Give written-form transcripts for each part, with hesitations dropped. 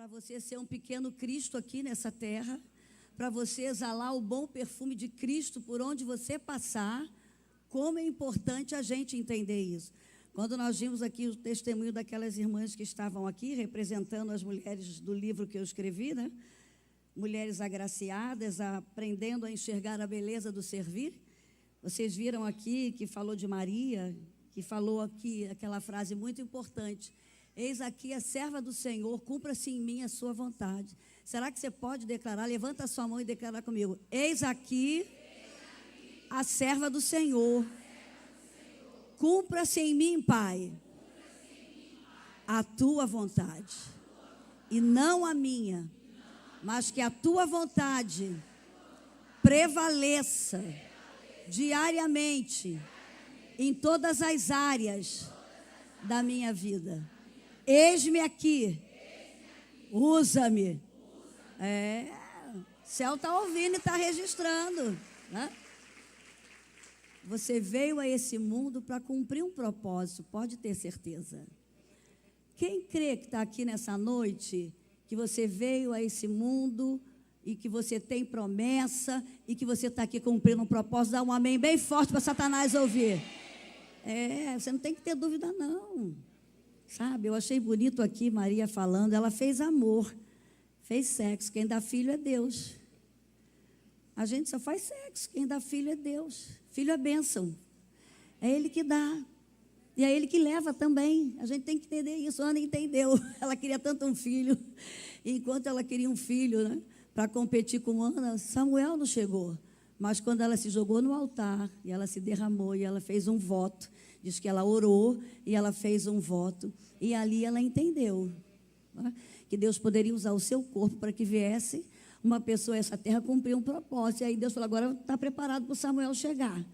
você ser um pequeno Cristo aqui nessa terra, para você exalar o bom perfume de Cristo por onde você passar. Como é importante a gente entender isso. Quando nós vimos aqui o testemunho daquelas irmãs que estavam aqui, representando as mulheres do livro que eu escrevi, né? Mulheres agraciadas, aprendendo a enxergar a beleza do servir. Vocês viram aqui que falou de Maria, que falou aqui aquela frase muito importante: eis aqui a serva do Senhor, cumpra-se em mim a sua vontade. Será que você pode declarar? Levanta a sua mão e declara comigo: eis aqui a serva do Senhor, cumpra-se em mim, Pai, a tua vontade, e não a minha, mas que a tua vontade prevaleça diariamente em todas as áreas da minha vida. Eis-me aqui, usa-me. O céu está ouvindo e está registrando, né? Você veio a esse mundo para cumprir um propósito, pode ter certeza. Quem crê que está aqui nessa noite, que você veio a esse mundo e que você tem promessa e que você está aqui cumprindo um propósito, dá um amém bem forte para Satanás ouvir. Você não tem que ter dúvida não, sabe? Eu achei bonito aqui Maria falando, ela fez amor, fez sexo, quem dá filho é Deus. A gente só faz sexo, quem dá filho é Deus. Filho é bênção, é Ele que dá, e é Ele que leva também. A gente tem que entender isso. Ana entendeu, ela queria tanto um filho, e enquanto ela queria um filho, né, para competir com Ana, Samuel não chegou. Mas quando ela se jogou no altar, e ela se derramou, e ela fez um voto, diz que ela orou, e ela fez um voto, e ali ela entendeu, né, que Deus poderia usar o seu corpo para que viesse uma pessoa a essa terra cumprir um propósito. E aí Deus falou: agora está preparado para o Samuel chegar.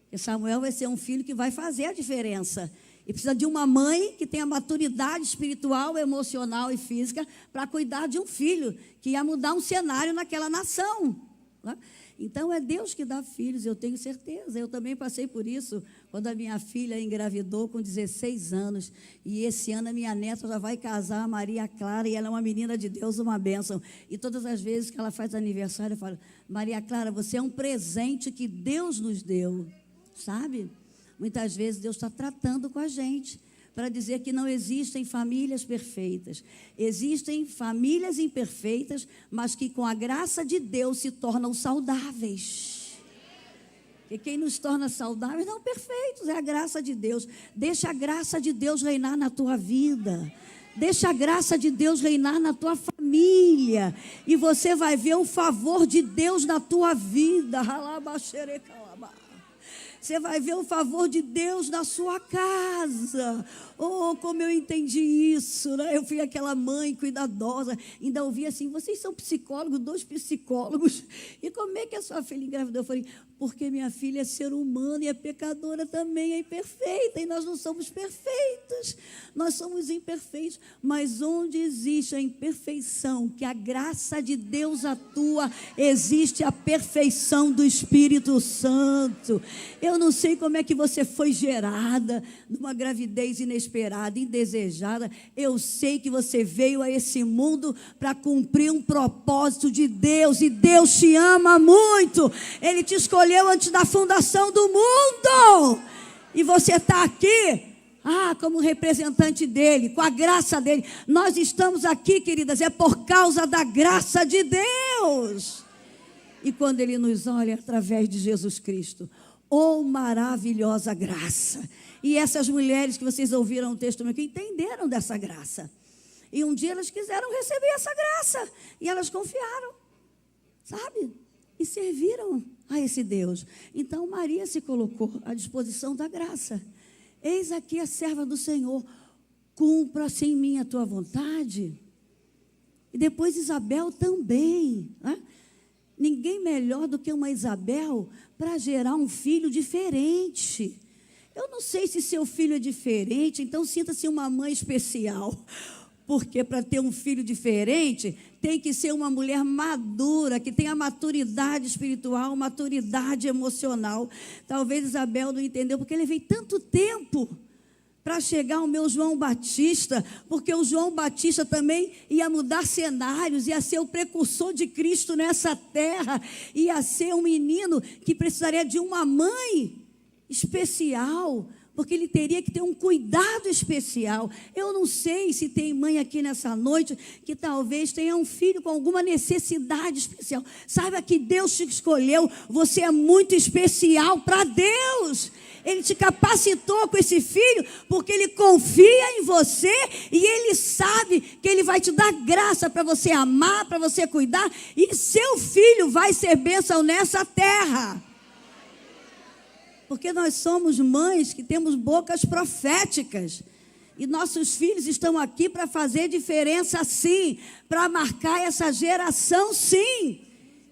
Porque Samuel vai ser um filho que vai fazer a diferença. E precisa de uma mãe que tenha maturidade espiritual, emocional e física para cuidar de um filho que ia mudar um cenário naquela nação, né? Então é Deus que dá filhos, eu tenho certeza. Eu também passei por isso quando a minha filha engravidou com 16 anos. E esse ano a minha neta já vai casar, a Maria Clara, e ela é uma menina de Deus, uma bênção. E todas as vezes que ela faz aniversário, eu falo: Maria Clara, você é um presente que Deus nos deu, sabe? Muitas vezes Deus está tratando com a gente para dizer que não existem famílias perfeitas. Existem famílias imperfeitas, mas que com a graça de Deus se tornam saudáveis. E quem nos torna saudáveis não perfeitos, é a graça de Deus. Deixa a graça de Deus reinar na tua vida. Deixa a graça de Deus reinar na tua família. E você vai ver o favor de Deus na tua vida. Você vai ver o favor de Deus na sua casa. Oh, como eu entendi isso, né? Eu fui aquela mãe cuidadosa, ainda ouvi assim: vocês são psicólogos, 2 psicólogos, e como é que a sua filha engravidou? Eu falei: porque minha filha é ser humana e é pecadora também, é imperfeita, e nós não somos perfeitos, nós somos imperfeitos, mas onde existe a imperfeição, que a graça de Deus atua, existe a perfeição do Espírito Santo. Eu não sei como é que você foi gerada numa gravidez inesperada, indesejada. Eu sei que você veio a esse mundo para cumprir um propósito de Deus, e Deus te ama muito. Ele te escolheu antes da fundação do mundo, e você está aqui como representante dele, com a graça dele. Nós estamos aqui, queridas, é por causa da graça de Deus. E quando ele nos olha através de Jesus Cristo, oh, maravilhosa graça. E essas mulheres que vocês ouviram o texto aqui entenderam dessa graça. E um dia elas quiseram receber essa graça. E elas confiaram, sabe? E serviram a esse Deus. Então Maria se colocou à disposição da graça. Eis aqui a serva do Senhor, cumpra-se em mim a tua vontade. E depois Isabel também, né? Ninguém melhor do que uma Isabel para gerar um filho diferente. Eu não sei se seu filho é diferente, então sinta-se uma mãe especial. Porque para ter um filho diferente, tem que ser uma mulher madura, que tenha maturidade espiritual, maturidade emocional. Talvez Isabel não entendeu, porque levei tanto tempo para chegar o meu João Batista, porque o João Batista também ia mudar cenários, ia ser o precursor de Cristo nessa terra, ia ser um menino que precisaria de uma mãe especial, porque ele teria que ter um cuidado especial. Eu não sei se tem mãe aqui nessa noite que talvez tenha um filho com alguma necessidade especial. Saiba que Deus te escolheu, você é muito especial para Deus. Ele te capacitou com esse filho porque Ele confia em você e Ele sabe que Ele vai te dar graça para você amar, para você cuidar, e seu filho vai ser bênção nessa terra. Porque nós somos mães que temos bocas proféticas. E nossos filhos estão aqui para fazer diferença, sim. Para marcar essa geração, sim.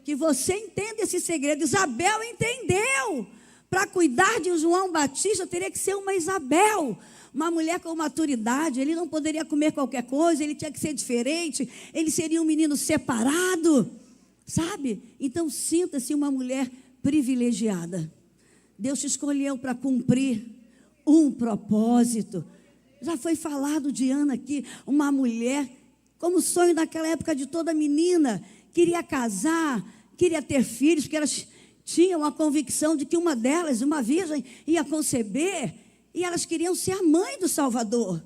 Que você entenda esse segredo. Isabel entendeu. Para cuidar de João Batista, teria que ser uma Isabel. Uma mulher com maturidade. Ele não poderia comer qualquer coisa. Ele tinha que ser diferente. Ele seria um menino separado. Sabe? Então, sinta-se uma mulher privilegiada. Deus te escolheu para cumprir um propósito. Já foi falado de Ana aqui, uma mulher, como sonho daquela época de toda menina, queria casar, queria ter filhos, porque elas tinham a convicção de que uma delas, uma virgem, ia conceber, e elas queriam ser a mãe do Salvador.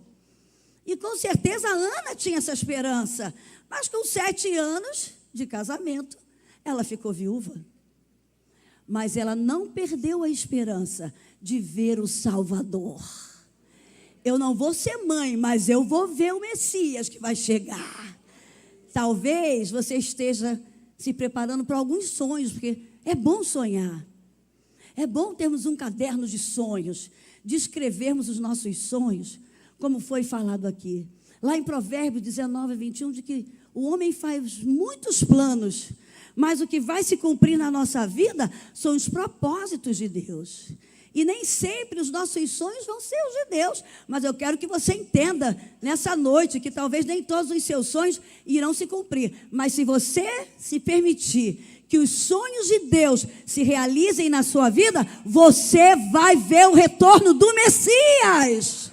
E com certeza a Ana tinha essa esperança, mas com 7 anos de casamento, ela ficou viúva. Mas ela não perdeu a esperança de ver o Salvador. Eu não vou ser mãe, mas eu vou ver o Messias que vai chegar. Talvez você esteja se preparando para alguns sonhos, porque é bom sonhar. É bom termos um caderno de sonhos, de escrevermos os nossos sonhos, como foi falado aqui. Lá em Provérbios 19, 21, de que o homem faz muitos planos, mas o que vai se cumprir na nossa vida são os propósitos de Deus. E nem sempre os nossos sonhos vão ser os de Deus. Mas eu quero que você entenda nessa noite que talvez nem todos os seus sonhos irão se cumprir. Mas se você se permitir que os sonhos de Deus se realizem na sua vida, você vai ver o retorno do Messias.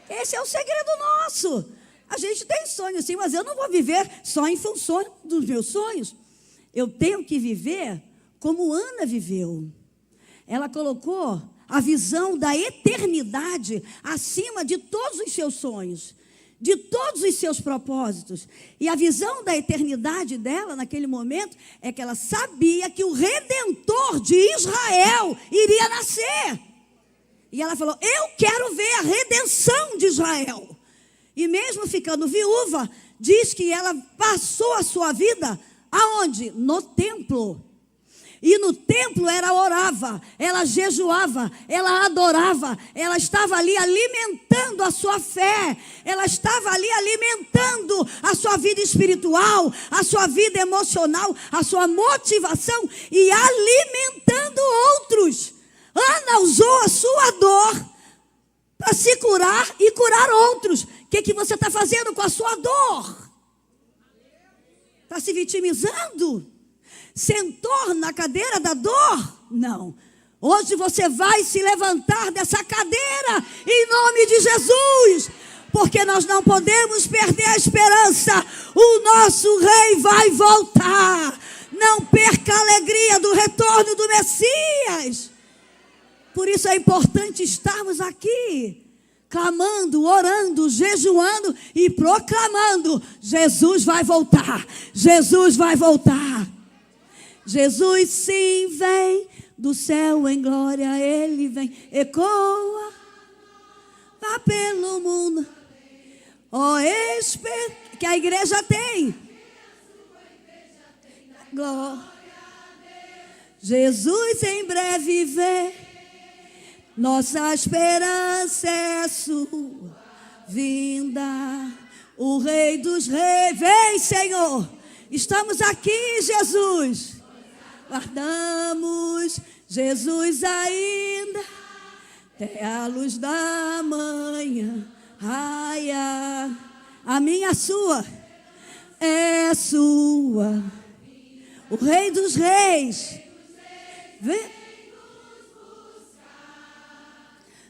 Esse é o segredo nosso. A gente tem sonhos sim, mas eu não vou viver só em função dos meus sonhos. Eu tenho que viver como Ana viveu. Ela colocou a visão da eternidade acima de todos os seus sonhos, de todos os seus propósitos. E a visão da eternidade dela, naquele momento, é que ela sabia que o Redentor de Israel iria nascer. E ela falou, eu quero ver a redenção de Israel. E mesmo ficando viúva, diz que ela passou a sua vida aonde? No templo. E no templo ela orava, ela jejuava, ela adorava, ela estava ali alimentando a sua fé, ela estava ali alimentando a sua vida espiritual, a sua vida emocional, a sua motivação e alimentando outros. Ana usou a sua dor para se curar e curar outros. O que você está fazendo com a sua dor? Está se vitimizando? Sentou na cadeira da dor? Não. Hoje você vai se levantar dessa cadeira em nome de Jesus, porque nós não podemos perder a esperança. O nosso rei vai voltar. Não perca a alegria do retorno do Messias. Por isso é importante estarmos aqui, clamando, orando, jejuando e proclamando: Jesus vai voltar, Jesus vai voltar. Jesus sim vem, do céu em glória Ele vem, ecoa, vá pelo mundo, ó que a igreja tem, glória, Jesus em breve vem, nossa esperança é sua vinda, o Rei dos Reis, vem Senhor, estamos aqui Jesus. Guardamos Jesus ainda até a luz da manhã raia. A minha, a sua, é sua. O Rei dos Reis vem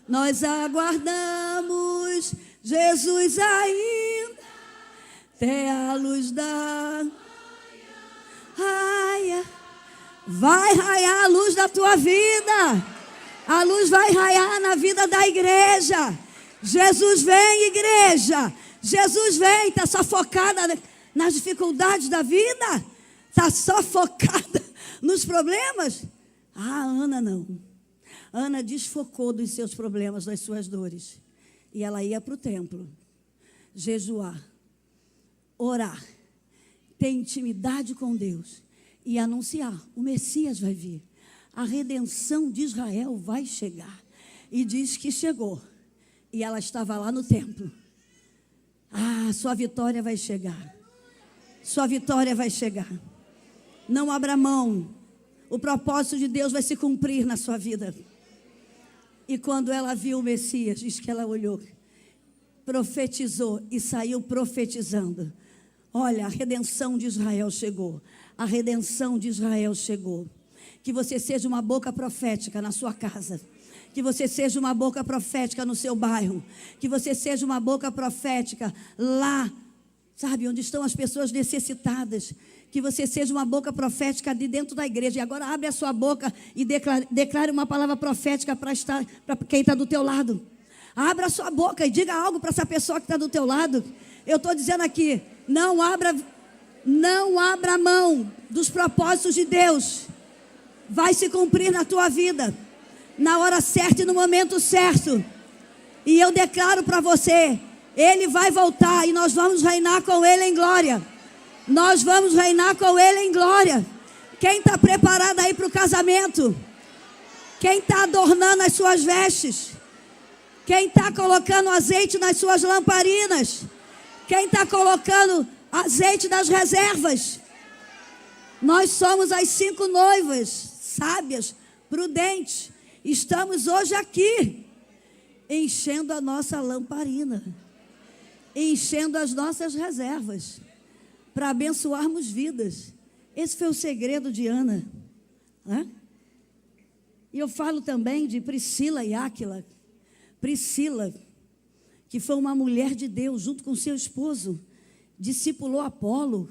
Nós aguardamos Jesus ainda, até a luz da raia. Vai raiar a luz da tua vida. A luz vai raiar na vida da igreja. Jesus vem, igreja. Jesus vem. Está só focada nas dificuldades da vida? Está só focada nos problemas? Ana não. Ana desfocou dos seus problemas, das suas dores. E ela ia para o templo, jejuar, orar, ter intimidade com Deus e anunciar: o Messias vai vir. A redenção de Israel vai chegar. E diz que chegou. E ela estava lá no templo. Sua vitória vai chegar. Sua vitória vai chegar. Não abra mão. O propósito de Deus vai se cumprir na sua vida. E quando ela viu o Messias, diz que ela olhou, profetizou e saiu profetizando. Olha, a redenção de Israel chegou. A redenção de Israel chegou. Que você seja uma boca profética na sua casa. Que você seja uma boca profética no seu bairro. Que você seja uma boca profética lá, sabe, onde estão as pessoas necessitadas. Que você seja uma boca profética de dentro da igreja. E agora abre a sua boca e declare uma palavra profética para quem está do teu lado. Abra a sua boca e diga algo para essa pessoa que está do teu lado. Eu estou dizendo aqui, não abra mão dos propósitos de Deus. Vai se cumprir na tua vida, na hora certa e no momento certo. E eu declaro para você, Ele vai voltar e nós vamos reinar com Ele em glória. Nós vamos reinar com Ele em glória. Quem está preparado aí para o casamento? Quem está adornando as suas vestes? Quem está colocando azeite nas suas lamparinas? Quem está colocando azeite das reservas? Nós somos as 5 noivas, sábias, prudentes. Estamos hoje aqui, enchendo a nossa lamparina, enchendo as nossas reservas, para abençoarmos vidas. Esse foi o segredo de Ana. E eu falo também de Priscila e Áquila. Priscila, que foi uma mulher de Deus, junto com seu esposo, discipulou Apolo,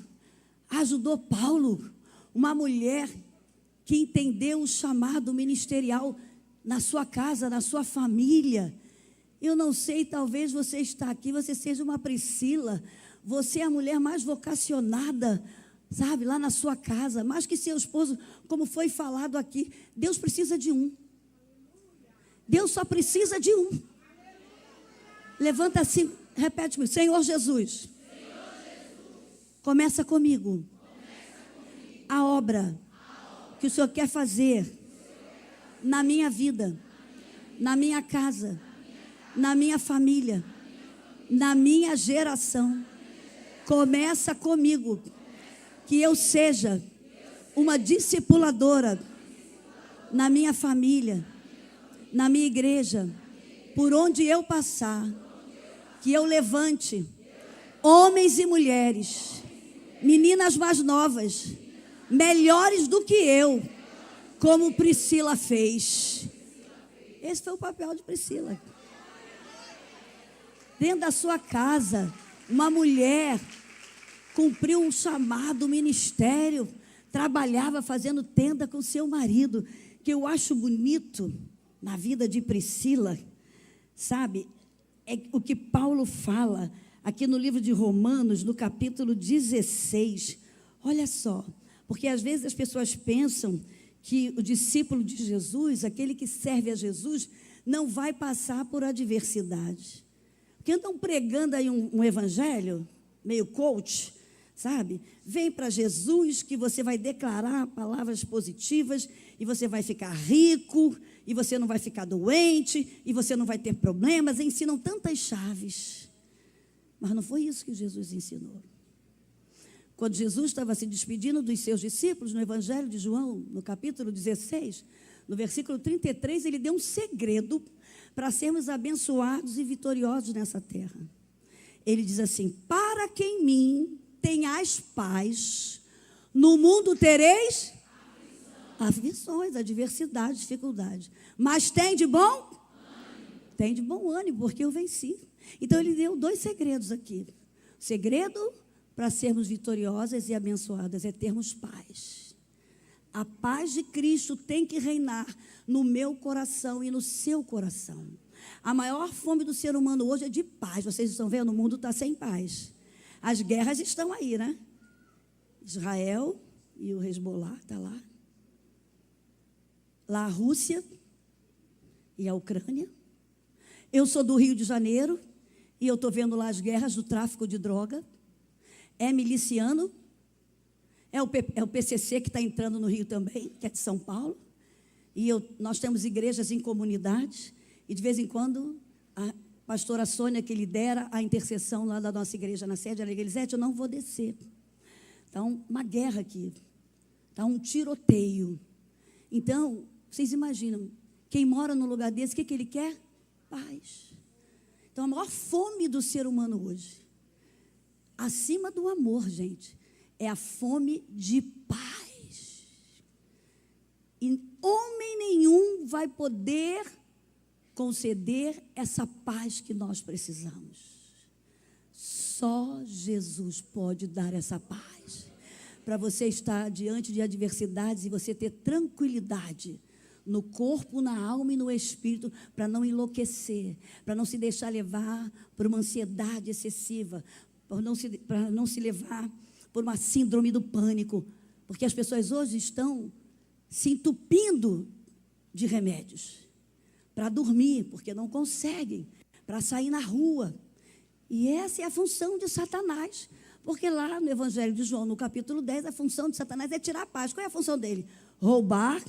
ajudou Paulo, uma mulher que entendeu o chamado ministerial na sua casa, na sua família. Eu não sei, talvez você está aqui, você seja uma Priscila, você é a mulher mais vocacionada, sabe, lá na sua casa, mais que seu esposo, como foi falado aqui. Deus precisa de um. Deus só precisa de um. Levanta assim, repete comigo: Senhor Jesus, começa comigo a obra que o Senhor quer fazer na minha vida, na minha casa, na minha família, na minha geração. Começa comigo, que eu seja uma discipuladora na minha família, na minha igreja, por onde eu passar, que eu levante homens e mulheres, meninas mais novas, melhores do que eu, como Priscila fez. Esse foi o papel de Priscila. Dentro da sua casa, uma mulher cumpriu um chamado, ministério, trabalhava fazendo tenda com seu marido. Que eu acho bonito na vida de Priscila, sabe, é o que Paulo fala aqui no livro de Romanos, no capítulo 16. Olha só, porque às vezes as pessoas pensam que o discípulo de Jesus, aquele que serve a Jesus, não vai passar por adversidade. Porque andam pregando aí um evangelho meio coach, sabe? Vem para Jesus que você vai declarar palavras positivas e você vai ficar rico, e você não vai ficar doente, e você não vai ter problemas. Ensinam tantas chaves. Mas não foi isso que Jesus ensinou. Quando Jesus estava se despedindo dos seus discípulos, no Evangelho de João, no capítulo 16, no versículo 33, ele deu um segredo para sermos abençoados e vitoriosos nessa terra. Ele diz assim: para que em mim tenhais paz, no mundo tereis aflições, adversidades, dificuldades. Mas tem de bom? Tem de bom ânimo, porque eu venci. Então, ele deu 2 segredos aqui. O segredo para sermos vitoriosas e abençoadas é termos paz. A paz de Cristo tem que reinar no meu coração e no seu coração. A maior fome do ser humano hoje é de paz. Vocês estão vendo, o mundo está sem paz. As guerras estão aí, né? Israel e o Hezbollah está lá. Lá a Rússia e a Ucrânia. Eu sou do Rio de Janeiro e eu estou vendo lá as guerras do tráfico de droga. É miliciano. É o PCC que está entrando no Rio também, que é de São Paulo. E nós temos igrejas em comunidades. E de vez em quando, a pastora Sônia, que lidera a intercessão lá da nossa igreja na sede, ela diz: Elisete, eu não vou descer. Está uma guerra aqui. Está um tiroteio. Então, vocês imaginam, quem mora num lugar desse, o que ele quer? Paz. Então, a maior fome do ser humano hoje, acima do amor, gente, é a fome de paz. E homem nenhum vai poder conceder essa paz que nós precisamos. Só Jesus pode dar essa paz. Para você estar diante de adversidades e você ter tranquilidade no corpo, na alma e no espírito, para não enlouquecer, para não se deixar levar por uma ansiedade excessiva, para não se levar por uma síndrome do pânico, porque as pessoas hoje estão se entupindo de remédios para dormir, porque não conseguem, para sair na rua. E essa é a função de Satanás, porque lá no Evangelho de João, no capítulo 10, a função de Satanás é tirar a paz. Qual é a função dele? Roubar,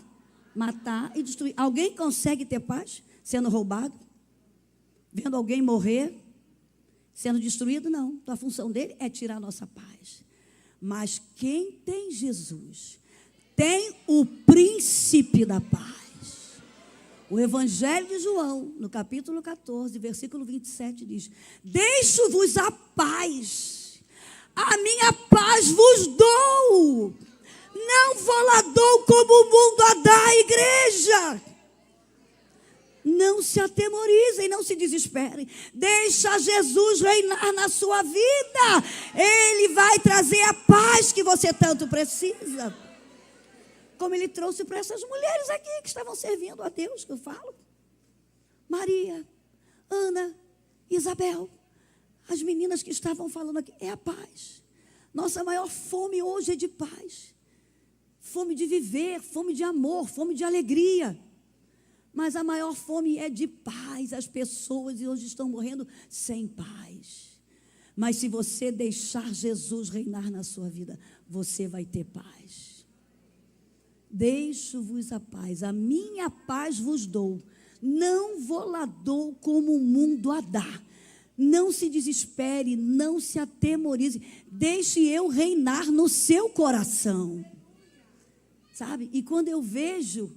matar e destruir. Alguém consegue ter paz sendo roubado? Vendo alguém morrer? Sendo destruído? Não. Então, a função dele é tirar a nossa paz. Mas quem tem Jesus, tem o príncipe da paz. O Evangelho de João, no capítulo 14, versículo 27, diz: deixo-vos a paz, a minha paz vos dou, não vou lá dou como o mundo a dá à igreja. Não se atemorizem, não se desesperem. Deixa Jesus reinar na sua vida. Ele vai trazer a paz que você tanto precisa. Como ele trouxe para essas mulheres aqui que estavam servindo a Deus, que eu falo. Maria, Ana, Isabel. As meninas que estavam falando aqui. É a paz. Nossa maior fome hoje é de paz. Fome de viver, fome de amor, fome de alegria. Mas a maior fome é de paz. As pessoas hoje estão morrendo sem paz. Mas se você deixar Jesus reinar na sua vida, você vai ter paz. Deixo-vos a paz, a minha paz vos dou. Não vou lá dou como o mundo a dá. Não se desespere, não se atemorize. Deixe eu reinar no seu coração. Sabe? E quando eu vejo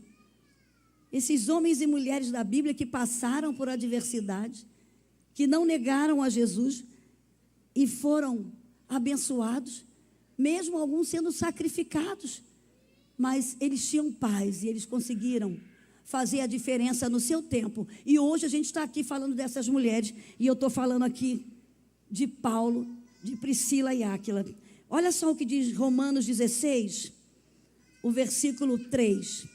esses homens e mulheres da Bíblia que passaram por adversidade, que não negaram a Jesus e foram abençoados, mesmo alguns sendo sacrificados, mas eles tinham paz e eles conseguiram fazer a diferença no seu tempo. E hoje a gente está aqui falando dessas mulheres, e eu estou falando aqui de Paulo, de Priscila e Áquila. Olha só o que diz Romanos 16, o versículo 3.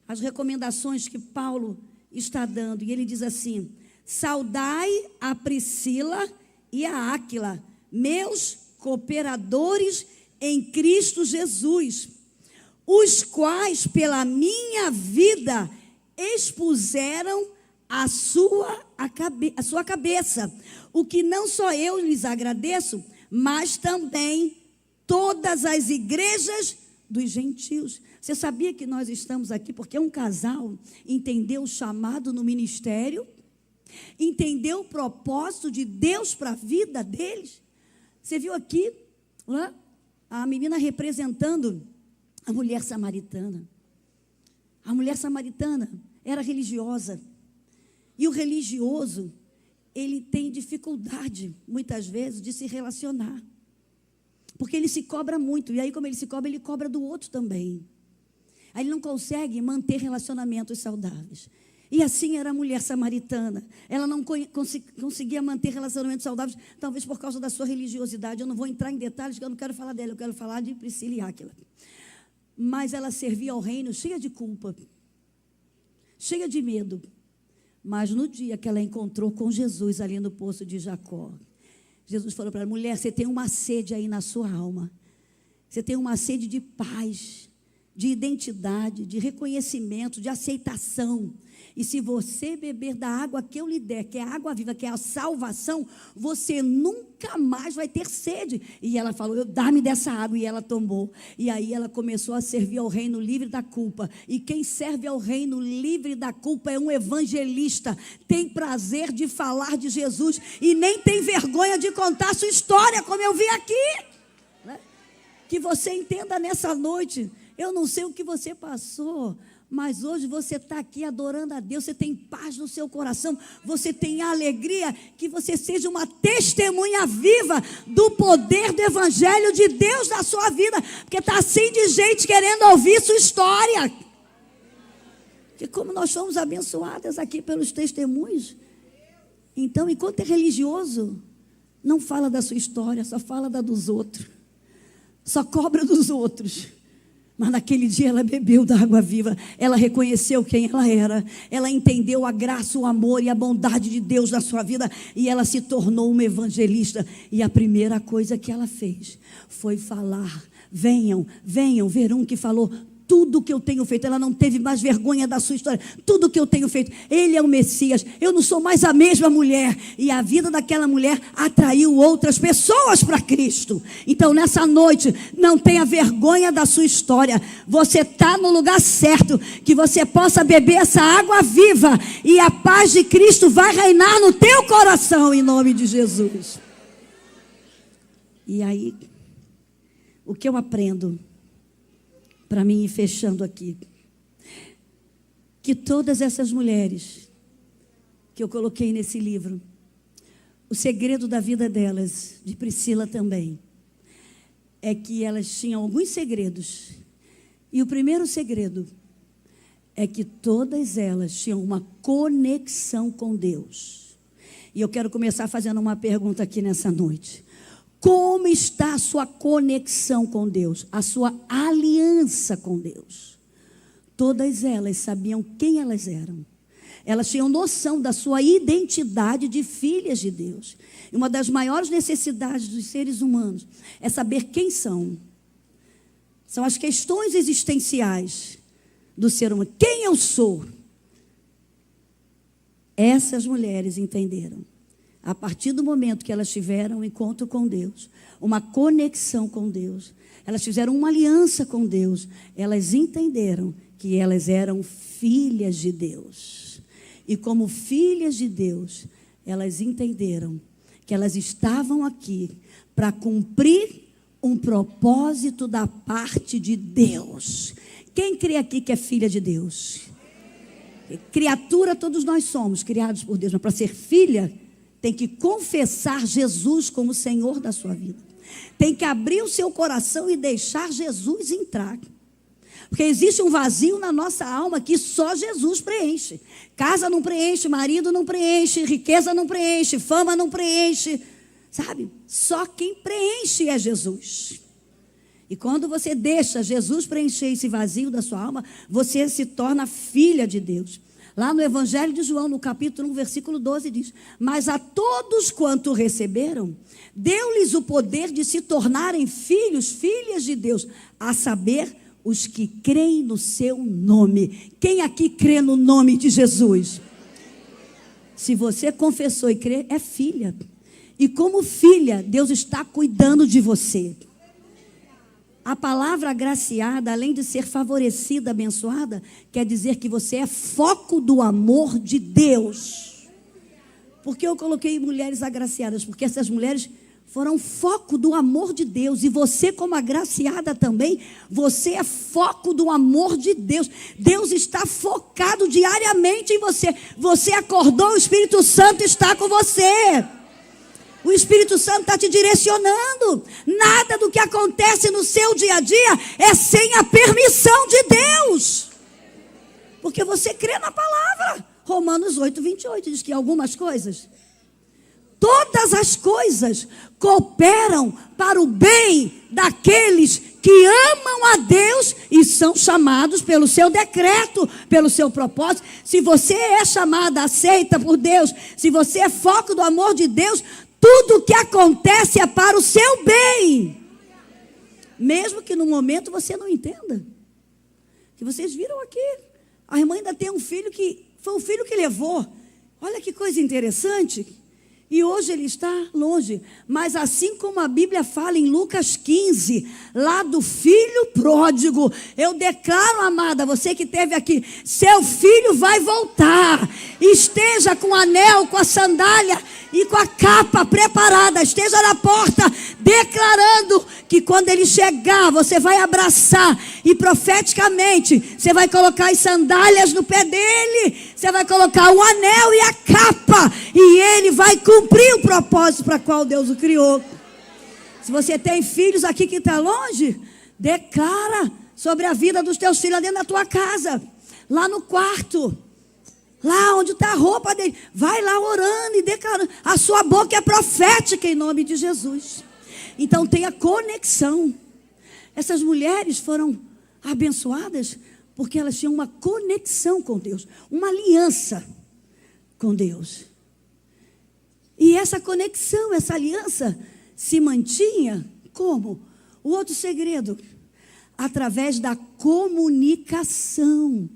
As recomendações que Paulo está dando, e ele diz assim: saudai a Priscila e a Áquila, meus cooperadores em Cristo Jesus, os quais pela minha vida expuseram a sua cabeça, o que não só eu lhes agradeço, mas também todas as igrejas dos gentios. Você sabia que nós estamos aqui porque um casal entendeu o chamado no ministério, entendeu o propósito de Deus para a vida deles? Você viu aqui, né, a menina representando a mulher samaritana. A mulher samaritana era religiosa. E o religioso, ele tem dificuldade, muitas vezes, de se relacionar. Porque ele se cobra muito. E aí, como ele cobra do outro também. Aí ele não consegue manter relacionamentos saudáveis. E assim era a mulher samaritana. Ela não conseguia manter relacionamentos saudáveis, talvez por causa da sua religiosidade. Eu não vou entrar em detalhes, porque eu não quero falar dela, eu quero falar de Priscila e Áquila. Mas ela servia ao reino cheia de culpa, cheia de medo. Mas no dia que ela encontrou com Jesus ali no poço de Jacó, Jesus falou para ela: mulher, você tem uma sede aí na sua alma. Você tem uma sede de paz, de identidade, de reconhecimento, de aceitação. E se você beber da água que eu lhe der, que é a água viva, que é a salvação, você nunca mais vai ter sede. E ela falou: dá-me dessa água. E ela tomou. E aí ela começou a servir ao reino livre da culpa. E quem serve ao reino livre da culpa é um evangelista. Tem prazer de falar de Jesus e nem tem vergonha de contar a sua história, como eu vi aqui. Que você entenda nessa noite. Eu não sei o que você passou, mas hoje você está aqui adorando a Deus, você tem paz no seu coração, você tem alegria, que você seja uma testemunha viva do poder do Evangelho de Deus na sua vida, porque está assim de gente querendo ouvir sua história. Que como nós somos abençoadas aqui pelos testemunhos. Então, enquanto é religioso, não fala da sua história, só fala da dos outros, só cobra dos outros. Mas naquele dia ela bebeu da água viva, ela reconheceu quem ela era, ela entendeu a graça, o amor e a bondade de Deus na sua vida, e ela se tornou uma evangelista. E a primeira coisa que ela fez foi falar: venham, venham ver um que falou tudo que eu tenho feito. Ela não teve mais vergonha da sua história. Tudo que eu tenho feito, Ele é o Messias, eu não sou mais a mesma mulher. E a vida daquela mulher atraiu outras pessoas para Cristo. Então nessa noite, não tenha vergonha da sua história. Você está no lugar certo, que você possa beber essa água viva, e a paz de Cristo vai reinar no teu coração, em nome de Jesus. E aí, o que eu aprendo, para mim ir fechando aqui, que todas essas mulheres que eu coloquei nesse livro, o segredo da vida delas, de Priscila também, é que elas tinham alguns segredos. E o primeiro segredo é que todas elas tinham uma conexão com Deus. E eu quero começar fazendo uma pergunta aqui nessa noite. Como está a sua conexão com Deus? A sua aliança com Deus? Todas elas sabiam quem elas eram. Elas tinham noção da sua identidade de filhas de Deus. E uma das maiores necessidades dos seres humanos é saber quem são. São as questões existenciais do ser humano. Quem eu sou? Essas mulheres entenderam. A partir do momento que elas tiveram um encontro com Deus, uma conexão com Deus, elas fizeram uma aliança com Deus, elas entenderam que elas eram filhas de Deus. E como filhas de Deus, elas entenderam que elas estavam aqui para cumprir um propósito da parte de Deus. Quem crê aqui que é filha de Deus? Criatura todos nós somos, criados por Deus, mas para ser filha, tem que confessar Jesus como Senhor da sua vida. Tem que abrir o seu coração e deixar Jesus entrar. Porque existe um vazio na nossa alma que só Jesus preenche. Casa não preenche, marido não preenche, riqueza não preenche, fama não preenche. Sabe? Só quem preenche é Jesus. E quando você deixa Jesus preencher esse vazio da sua alma, você se torna filha de Deus. Lá no Evangelho de João, no capítulo 1, versículo 12, diz: mas a todos quanto receberam, deu-lhes o poder de se tornarem filhos, filhas de Deus, a saber, os que creem no seu nome. Quem aqui crê no nome de Jesus? Se você confessou e crê, é filha. E como filha, Deus está cuidando de você. A palavra agraciada, além de ser favorecida, abençoada, quer dizer que você é foco do amor de Deus. Por que eu coloquei mulheres agraciadas? Porque essas mulheres foram foco do amor de Deus. E você, como agraciada também, você é foco do amor de Deus. Deus está focado diariamente em você. Você acordou, o Espírito Santo está com você. O Espírito Santo está te direcionando. Nada do que acontece no seu dia a dia é sem a permissão de Deus. Porque você crê na palavra. Romanos 8, 28 diz que algumas coisas, todas as coisas cooperam para o bem daqueles que amam a Deus e são chamados pelo seu decreto, pelo seu propósito. Se você é chamada, aceita por Deus, se você é foco do amor de Deus, tudo o que acontece é para o seu bem. Mesmo que no momento você não entenda. Que vocês viram aqui, a irmã ainda tem um filho que foi o filho que levou. Olha que coisa interessante. E hoje ele está longe. Mas assim como a Bíblia fala em Lucas 15, lá do filho pródigo, eu declaro, amada, você que esteve aqui, seu filho vai voltar. Esteja com o anel, com a sandália e com a capa preparada. Esteja na porta, declarando que quando ele chegar, você vai abraçar. E profeticamente, você vai colocar as sandálias no pé dele. Você vai colocar o anel e a capa. E ele vai cumprir o propósito para qual Deus o criou. Se você tem filhos aqui que estão longe, declara sobre a vida dos teus filhos lá dentro da tua casa. Lá no quarto. Lá onde está a roupa dele. Vai lá orando e declarando. A sua boca é profética em nome de Jesus. Então tenha conexão. Essas mulheres foram abençoadas porque elas tinham uma conexão com Deus. Uma aliança com Deus. E essa conexão, essa aliança se mantinha como? O outro segredo. Através da comunicação.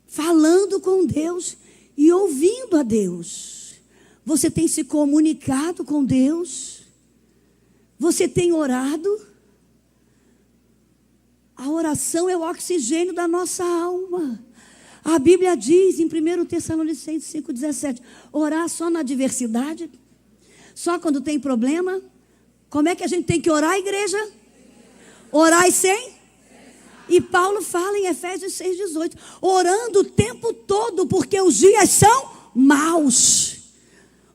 Falando com Deus e ouvindo a Deus. Você tem se comunicado com Deus? Você tem orado? A oração é o oxigênio da nossa alma. A Bíblia diz em 1 Tessalonicenses 5,17, orar só na adversidade? Só quando tem problema? Como é que a gente tem que orar, igreja? Orar e sem? E Paulo fala em Efésios 6,18, orando o tempo todo, porque os dias são maus.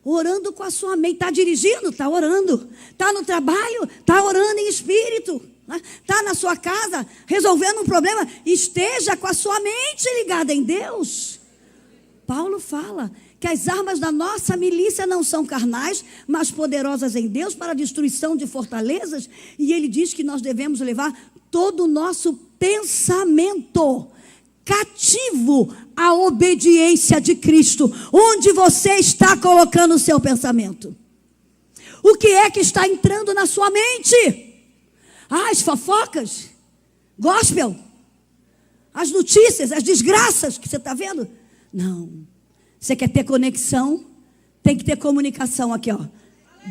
Orando com a sua mente. Está dirigindo? Está orando. Está no trabalho? Está orando em espírito. Está na sua casa resolvendo um problema? Esteja com a sua mente ligada em Deus. Paulo fala que as armas da nossa milícia não são carnais, mas poderosas em Deus para a destruição de fortalezas. E ele diz que nós devemos levar todo o nosso pensamento cativo à obediência de Cristo. Onde você está colocando o seu pensamento? O que é que está entrando na sua mente? As fofocas, gospel, as notícias, as desgraças que você está vendo? Não. Você quer ter conexão? Tem que ter comunicação aqui, ó.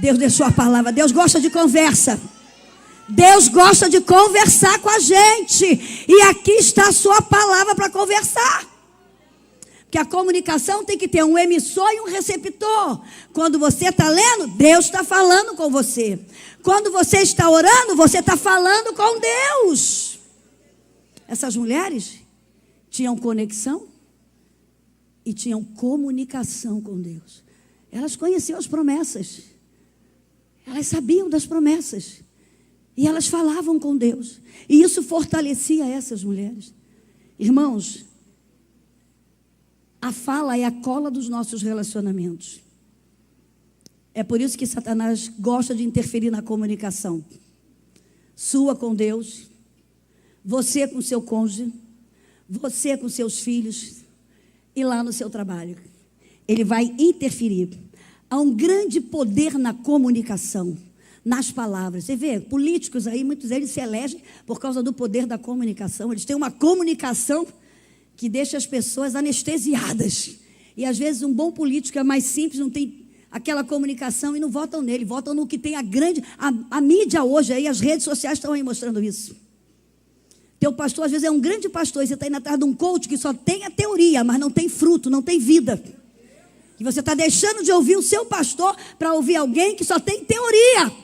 Deus deixou a palavra. Deus gosta de conversa. Deus gosta de conversar com a gente. E aqui está a sua palavra para conversar. Porque a comunicação tem que ter um emissor e um receptor. Quando você está lendo, Deus está falando com você. Quando você está orando, você está falando com Deus. Essas mulheres tinham conexão e tinham comunicação com Deus. Elas conheciam as promessas. Elas sabiam das promessas. E elas falavam com Deus. E isso fortalecia essas mulheres. Irmãos, a fala é a cola dos nossos relacionamentos. É por isso que Satanás gosta de interferir na comunicação. Sua com Deus, você com seu cônjuge, você com seus filhos e lá no seu trabalho. Ele vai interferir. Há um grande poder na comunicação, nas palavras. Você vê, políticos aí, muitos deles se elegem por causa do poder da comunicação. Eles têm uma comunicação que deixa as pessoas anestesiadas. E às vezes um bom político é mais simples, não tem aquela comunicação e não votam nele, votam no que tem a mídia hoje, aí as redes sociais estão aí mostrando isso. Teu pastor às vezes é um grande pastor e você está indo atrás de um coach que só tem a teoria, mas não tem fruto, não tem vida. E você está deixando de ouvir o seu pastor para ouvir alguém que só tem teoria.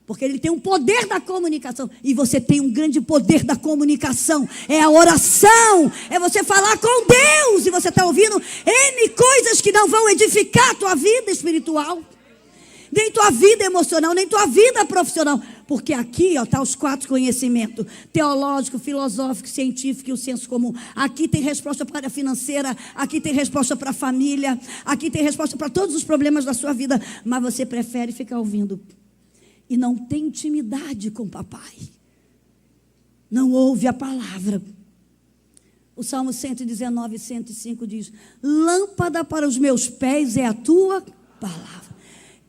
Porque ele tem um poder da comunicação. E você tem um grande poder da comunicação. É a oração. É você falar com Deus. E você está ouvindo N coisas que não vão edificar a tua vida espiritual. nem tua vida emocional, nem tua vida profissional. Porque aqui está os 4 conhecimentos: teológico, filosófico, científico e o senso comum. Aqui tem resposta para a área financeira, aqui tem resposta para a família, aqui tem resposta para todos os problemas da sua vida. Mas você prefere ficar ouvindo e não tem intimidade com o papai. Não ouve a palavra. O Salmo 119, 105 diz: lâmpada para os meus pés é a tua palavra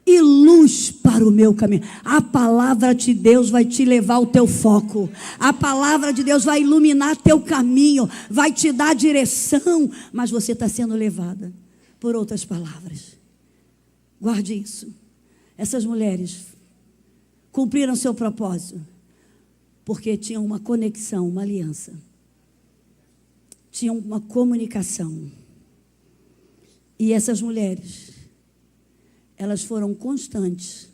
e luz para o meu caminho. A palavra de Deus vai te levar ao teu foco. A palavra de Deus vai iluminar teu caminho, vai te dar direção, mas você está sendo levada por outras palavras. Guarde isso. Essas mulheres cumpriram seu propósito porque tinham uma conexão, uma aliança. Tinham uma comunicação. E essas mulheres, elas foram constantes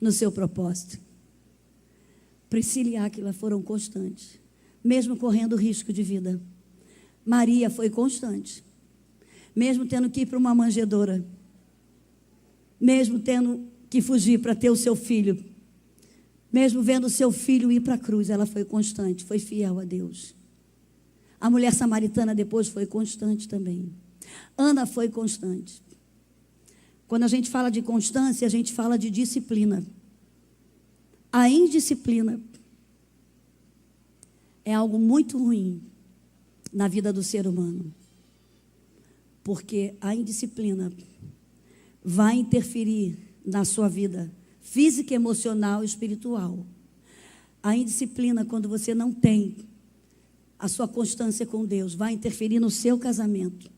no seu propósito. Priscila e Áquila foram constantes, mesmo correndo risco de vida. Maria foi constante, mesmo tendo que ir para uma manjedoura, mesmo tendo que fugir para ter o seu filho, mesmo vendo o seu filho ir para a cruz, ela foi constante, foi fiel a Deus. A mulher samaritana depois foi constante também. Ana foi constante. Quando a gente fala de constância, a gente fala de disciplina. A indisciplina é algo muito ruim na vida do ser humano. Porque a indisciplina vai interferir na sua vida física, emocional e espiritual. A indisciplina, quando você não tem a sua constância com Deus, vai interferir no seu casamento,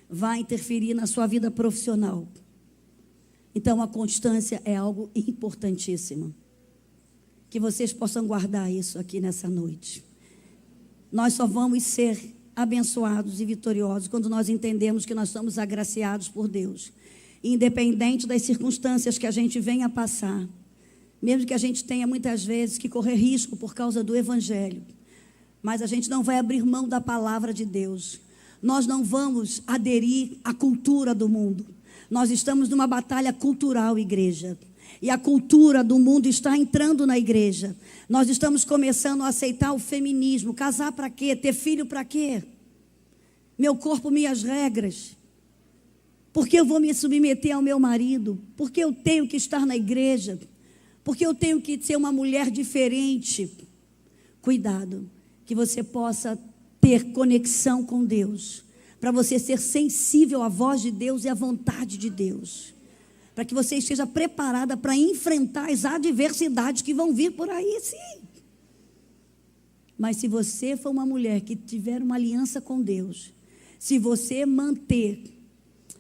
vai interferir na sua vida profissional. Então a constância é algo importantíssimo. Que vocês possam guardar isso aqui nessa noite. Nós só vamos ser abençoados e vitoriosos quando nós entendemos que nós somos agraciados por Deus. Independente das circunstâncias que a gente venha a passar, mesmo que a gente tenha muitas vezes que correr risco por causa do Evangelho, mas a gente não vai abrir mão da palavra de Deus. Nós não vamos aderir à cultura do mundo. Nós estamos numa batalha cultural, igreja. E a cultura do mundo está entrando na igreja. Nós estamos começando a aceitar o feminismo. Casar para quê? Ter filho para quê? Meu corpo, minhas regras. Porque eu vou me submeter ao meu marido? Porque eu tenho que estar na igreja? Porque eu tenho que ser uma mulher diferente? Cuidado, que você possa ter conexão com Deus, para você ser sensível à voz de Deus e à vontade de Deus, para que você esteja preparada para enfrentar as adversidades que vão vir por aí, sim. Mas se você for uma mulher que tiver uma aliança com Deus, se você manter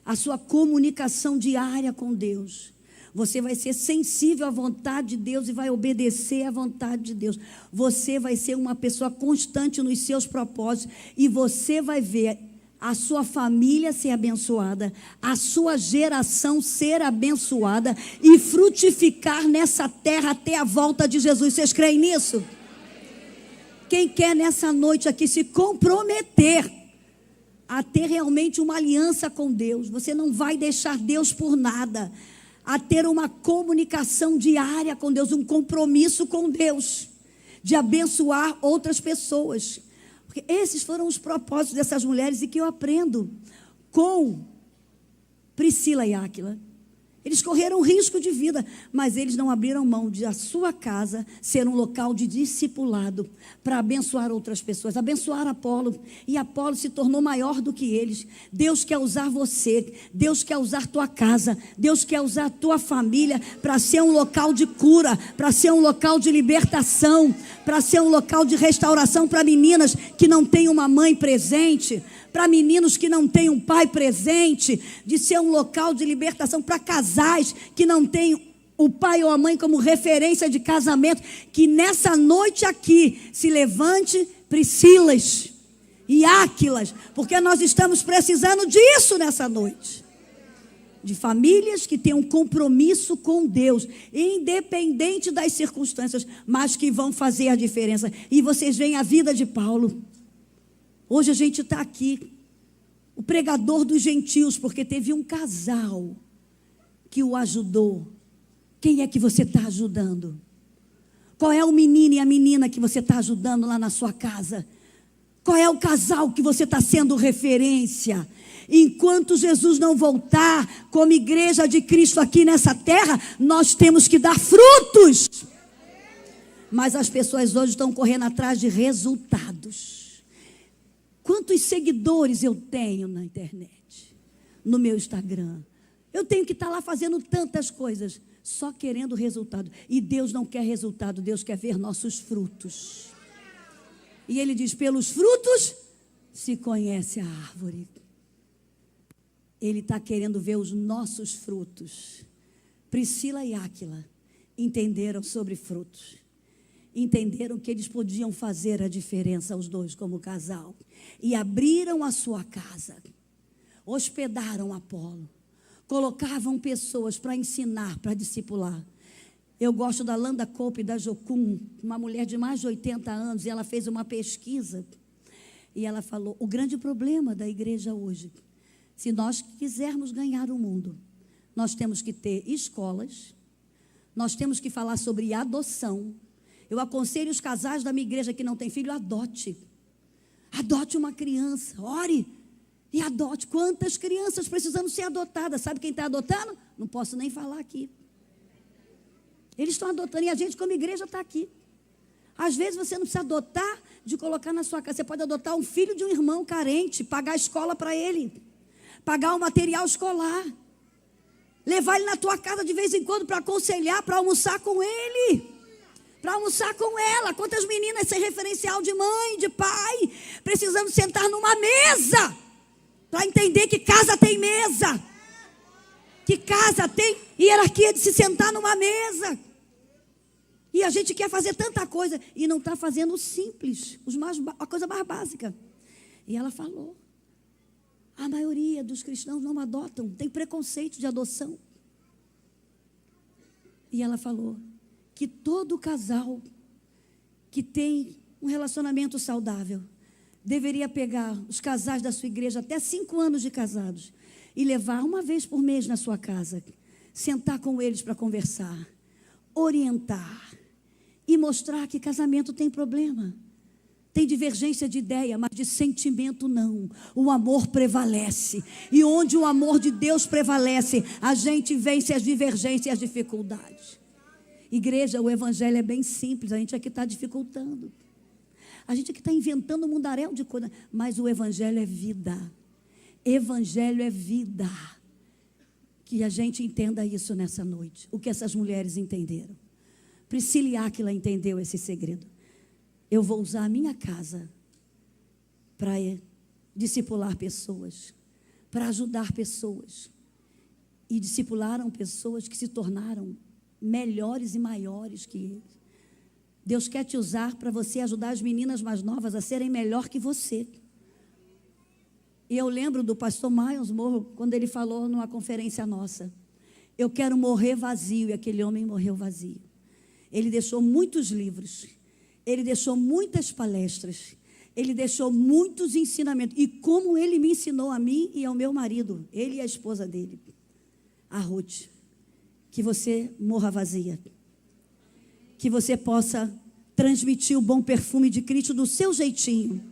a sua comunicação diária com Deus, você vai ser sensível à vontade de Deus e vai obedecer à vontade de Deus. Você vai ser uma pessoa constante nos seus propósitos e você vai ver a sua família ser abençoada, a sua geração ser abençoada e frutificar nessa terra até a volta de Jesus. Vocês creem nisso? Quem quer nessa noite aqui se comprometer a ter realmente uma aliança com Deus, você não vai deixar Deus por nada, a ter uma comunicação diária com Deus, um compromisso com Deus, de abençoar outras pessoas. Porque esses foram os propósitos dessas mulheres e que eu aprendo com Priscila e Áquila. Eles correram risco de vida, mas eles não abriram mão de a sua casa ser um local de discipulado para abençoar outras pessoas, abençoar Apolo. E Apolo se tornou maior do que eles. Deus quer usar você, Deus quer usar tua casa, Deus quer usar tua família para ser um local de cura, para ser um local de libertação, para ser um local de restauração para meninas que não têm uma mãe presente, para meninos que não têm um pai presente, de ser um local de libertação para casais que não têm o pai ou a mãe como referência de casamento. Que nessa noite aqui se levante Priscilas e Áquilas, porque nós estamos precisando disso nessa noite. De famílias que têm um compromisso com Deus, independente das circunstâncias, mas que vão fazer a diferença. E vocês veem a vida de Paulo. Hoje a gente está aqui, o pregador dos gentios, porque teve um casal que o ajudou? Quem é que você está ajudando? Qual é o menino e a menina que você está ajudando lá na sua casa? Qual é o casal que você está sendo referência? Enquanto Jesus não voltar, como igreja de Cristo aqui nessa terra, nós temos que dar frutos. Mas as pessoas hoje estão correndo atrás de resultados. Quantos seguidores eu tenho na internet, no meu Instagram? Eu tenho que estar lá fazendo tantas coisas, só querendo resultado. E Deus não quer resultado, Deus quer ver nossos frutos. E Ele diz, pelos frutos se conhece a árvore. Ele está querendo ver os nossos frutos. Priscila e Áquila entenderam sobre frutos. Entenderam que eles podiam fazer a diferença, os dois como casal. E abriram a sua casa. Hospedaram Apolo. Colocavam pessoas para ensinar, para discipular. Eu gosto da Landa Cope, da Jocum, uma mulher de mais de 80 anos, e ela fez uma pesquisa. E ela falou, o grande problema da igreja hoje, se nós quisermos ganhar o mundo, nós temos que ter escolas, nós temos que falar sobre adoção. Eu aconselho os casais da minha igreja que não têm filho, adote. Adote uma criança, ore e adote. Quantas crianças precisando ser adotadas? Sabe quem está adotando? Não posso nem falar aqui. Eles estão adotando e a gente como igreja está aqui. Às vezes você não precisa adotar de colocar na sua casa. Você pode adotar um filho de um irmão carente, pagar a escola para ele, pagar o material escolar, levar ele na tua casa de vez em quando para aconselhar, para almoçar com ele, para almoçar com ela. Quantas meninas sem referencial de mãe, de pai, precisando sentar numa mesa, para entender que casa tem mesa, que casa tem hierarquia de se sentar numa mesa. E a gente quer fazer tanta coisa e não está fazendo o simples, a coisa mais básica. E ela falou, a maioria dos cristãos não adotam, tem preconceito de adoção. E ela falou que todo casal que tem um relacionamento saudável deveria pegar os casais da sua igreja, até 5 anos de casados, e levar uma vez por mês na sua casa, sentar com eles para conversar, orientar e mostrar que casamento tem problema. Tem divergência de ideia, mas de sentimento não. O amor prevalece. E onde o amor de Deus prevalece, a gente vence as divergências e as dificuldades. Igreja, o evangelho é bem simples, a gente aqui está dificultando. A gente aqui está inventando um mundaréu de coisa, mas o evangelho é vida. Evangelho é vida. Que a gente entenda isso nessa noite. O que essas mulheres entenderam. Priscila e Áquila entendeu esse segredo. Eu vou usar a minha casa para discipular pessoas, para ajudar pessoas. E discipularam pessoas que se tornaram melhores e maiores que eles. Deus quer te usar para você ajudar as meninas mais novas a serem melhor que você. E eu lembro do pastor Miles Morro, quando ele falou numa conferência nossa, eu quero morrer vazio, e aquele homem morreu vazio. Ele deixou muitos livros, ele deixou muitas palestras, ele deixou muitos ensinamentos. E como ele me ensinou a mim e ao meu marido, ele e a esposa dele, a Ruth, que você morra vazia, que você possa transmitir o bom perfume de Cristo do seu jeitinho.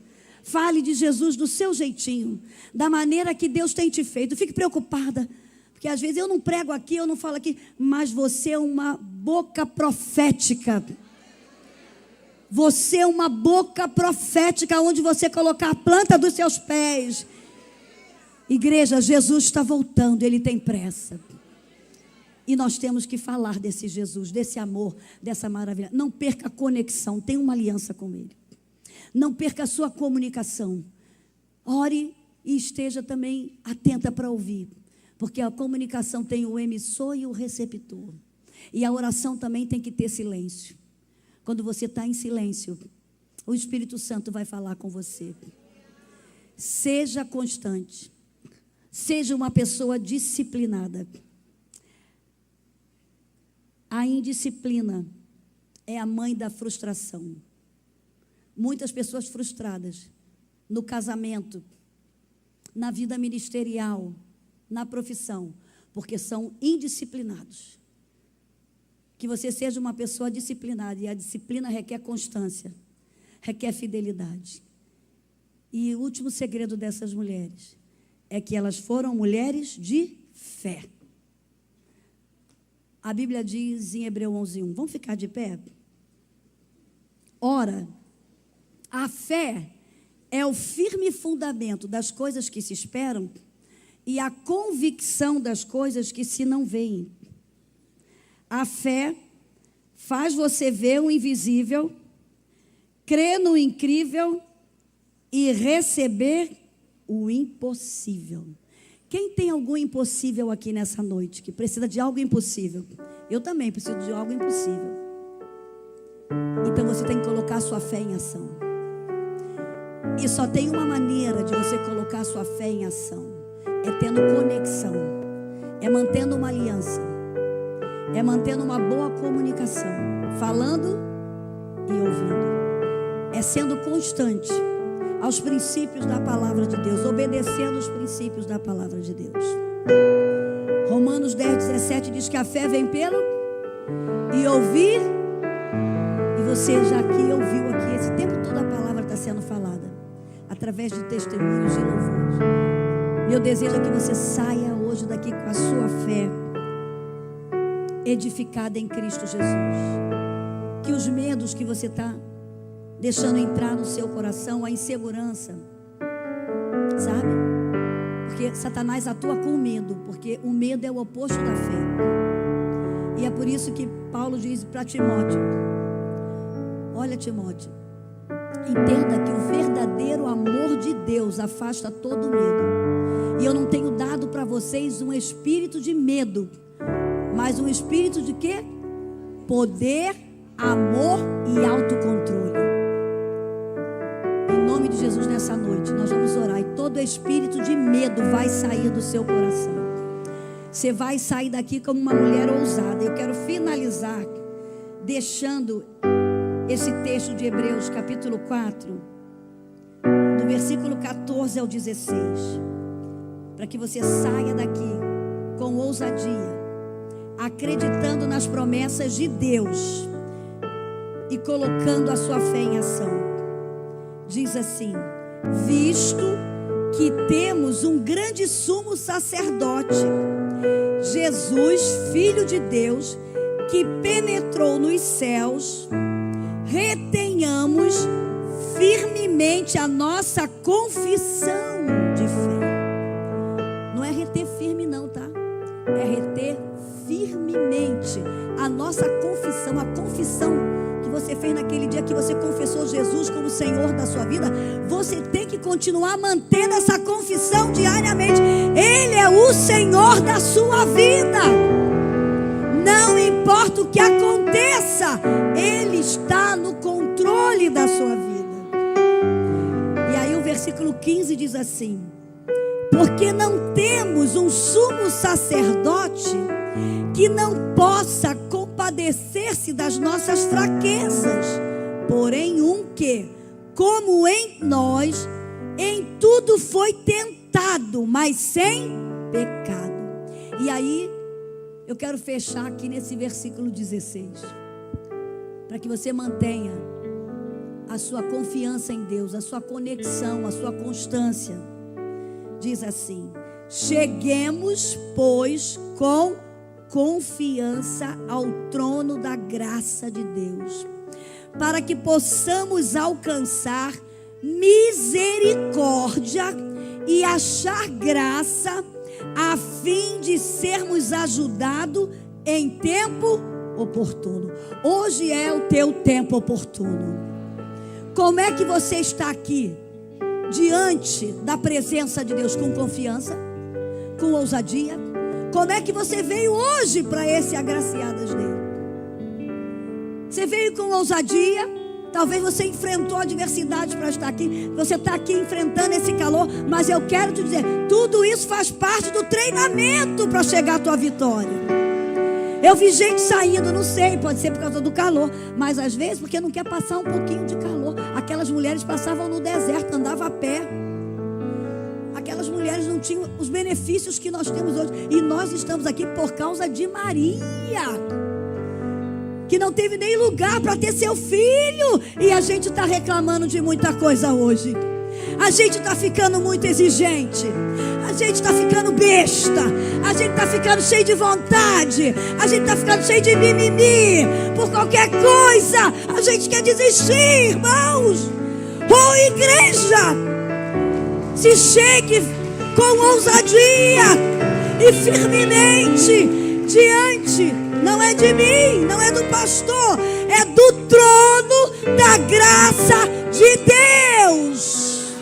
Fale de Jesus do seu jeitinho, da maneira que Deus tem te feito. Fique preocupada, porque às vezes eu não prego aqui, eu não falo aqui, mas você é uma boca profética. Você é uma boca profética, onde você colocar a planta dos seus pés. Igreja, Jesus está voltando, Ele tem pressa. E nós temos que falar desse Jesus, desse amor, dessa maravilha. Não perca a conexão, tenha uma aliança com Ele. Não perca a sua comunicação. Ore e esteja também atenta para ouvir. Porque a comunicação tem o emissor e o receptor. E a oração também tem que ter silêncio. Quando você está em silêncio, o Espírito Santo vai falar com você. Seja constante. Seja uma pessoa disciplinada. A indisciplina é a mãe da frustração. Muitas pessoas frustradas no casamento, na vida ministerial, na profissão, porque são indisciplinados. Que você seja uma pessoa disciplinada, e a disciplina requer constância, requer fidelidade. E o último segredo dessas mulheres é que elas foram mulheres de fé. A Bíblia diz em Hebreus 11:1, vamos ficar de pé? Ora, a fé é o firme fundamento das coisas que se esperam e a convicção das coisas que se não veem. A fé faz você ver o invisível, crer no incrível e receber o impossível. Quem tem algum impossível aqui nessa noite, que precisa de algo impossível? Eu também preciso de algo impossível. Então você tem que colocar sua fé em ação. E só tem uma maneira de você colocar sua fé em ação. É tendo conexão. É mantendo uma aliança. É mantendo uma boa comunicação. Falando e ouvindo. É sendo constante aos princípios da palavra de Deus, obedecendo os princípios da palavra de Deus. Romanos 10:17 diz que a fé vem pelo e ouvir. E você já aqui ouviu aqui, esse tempo todo a palavra está sendo falada, através de testemunhos e louvores. Meu desejo é que você saia hoje daqui com a sua fé edificada em Cristo Jesus. Que os medos que você está deixando entrar no seu coração, a insegurança, sabe? Porque Satanás atua com medo, porque o medo é o oposto da fé. E é por isso que Paulo diz para Timóteo: olha, Timóteo, entenda que o verdadeiro amor de Deus afasta todo medo. E eu não tenho dado para vocês um espírito de medo, mas um espírito de quê? Poder, amor e autocontrole. Em nome de Jesus, nessa noite, nós vamos orar e todo espírito de medo vai sair do seu coração. Você vai sair daqui como uma mulher ousada. Eu quero finalizar deixando esse texto de Hebreus, capítulo 4, do versículo 14 ao 16, para que você saia daqui com ousadia, acreditando nas promessas de Deus e colocando a sua fé em ação. Diz assim: visto que temos um grande sumo sacerdote, Jesus, Filho de Deus, que penetrou nos céus, retenhamos firmemente a nossa confissão de fé. Não é reter firme não, tá? É reter firmemente a nossa confissão, a confissão que você fez naquele dia que você confessou Jesus como Senhor da sua vida. Você tem que continuar mantendo essa confissão diariamente. Ele é o Senhor da sua vida. Não importa o que aconteça, Ele está no controle da sua vida. E aí o versículo 15 diz assim: porque não temos um sumo sacerdote que não possa compadecer-se das nossas fraquezas, porém um que, como em nós, em tudo foi tentado, mas sem pecado. E aí eu quero fechar aqui nesse versículo 16, para que você mantenha a sua confiança em Deus, a sua conexão, a sua constância. Diz assim: cheguemos, pois, com confiança ao trono da graça de Deus, para que possamos alcançar misericórdia e achar graça, a fim de sermos ajudados em tempo oportuno. Hoje é o teu tempo oportuno. Como é que você está aqui diante da presença de Deus? Com confiança, com ousadia? Como é que você veio hoje para esse agraciadas dele? Você veio com ousadia? Talvez você enfrentou adversidade para estar aqui. Você está aqui enfrentando esse calor, mas eu quero te dizer, tudo isso faz parte do treinamento para chegar à tua vitória. Eu vi gente saindo, não sei, pode ser por causa do calor, mas às vezes porque não quer passar um pouquinho de calor. Aquelas mulheres passavam no deserto, andavam a pé. Aquelas mulheres mulheres não tinham os benefícios que nós temos hoje. E nós estamos aqui por causa de Maria, que não teve nem lugar para ter seu filho. E a gente está reclamando de muita coisa hoje. A gente está ficando muito exigente. A gente está ficando besta. A gente está ficando cheio de vontade. A gente está ficando cheio de mimimi. Por qualquer coisa a gente quer desistir, irmãos. Ô igreja, se chegue com ousadia e firmemente diante, não é de mim, não é do pastor, é do trono da graça de Deus.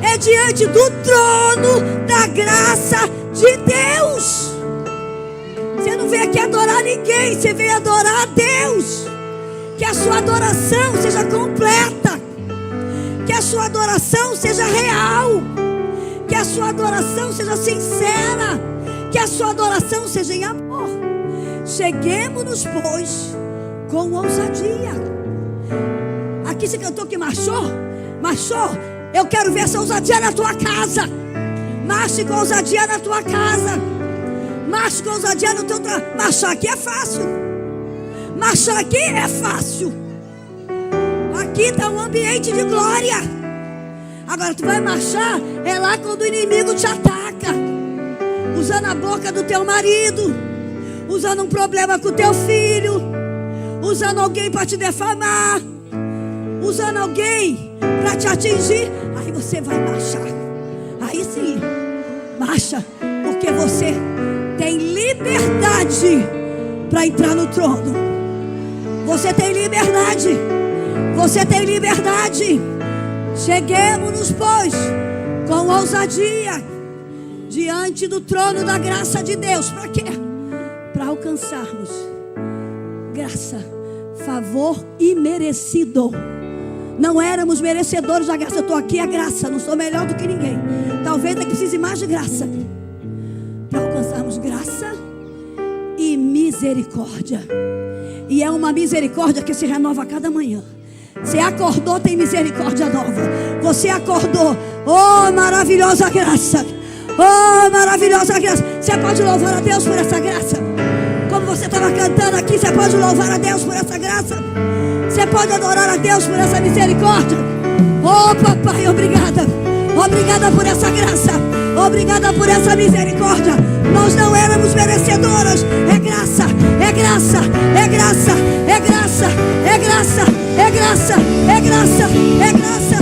É diante do trono da graça de Deus. Você não veio aqui adorar ninguém, você veio adorar a Deus. Que a sua adoração seja completa, que a sua adoração seja real, que a sua adoração seja sincera, que a sua adoração seja em amor. Cheguemos-nos, pois, com ousadia. Aqui você cantou que marchou? Marchou? Eu quero ver essa ousadia na tua casa. Marche com ousadia na tua casa. Marche com ousadia no teu trabalho. Marchar aqui é fácil. Marchar aqui é fácil. Aqui está um ambiente de glória. Agora tu vai marchar é lá quando o inimigo te ataca, usando a boca do teu marido, usando um problema com o teu filho, usando alguém para te defamar, usando alguém para te atingir. Aí você vai marchar. Aí sim, marcha, porque você tem liberdade para entrar no trono. Você tem liberdade. Você tem liberdade. Cheguemos-nos, pois, com ousadia diante do trono da graça de Deus. Para quê? Para alcançarmos graça, favor imerecido. Não éramos merecedores da graça. Eu estou aqui, a graça. Não sou melhor do que ninguém. Talvez é que precise mais de graça. Para alcançarmos graça e misericórdia. E é uma misericórdia que se renova a cada manhã. Você acordou, tem misericórdia nova. Você acordou, oh maravilhosa graça. Oh maravilhosa graça. Você pode louvar a Deus por essa graça. Como você estava cantando aqui, você pode louvar a Deus por essa graça. Você pode adorar a Deus por essa misericórdia. Oh papai, obrigada. Obrigada por essa graça. Obrigada por essa misericórdia. Nós não éramos merecedoras. É graça, é graça, é graça, é graça, é graça, é graça, é graça, é graça.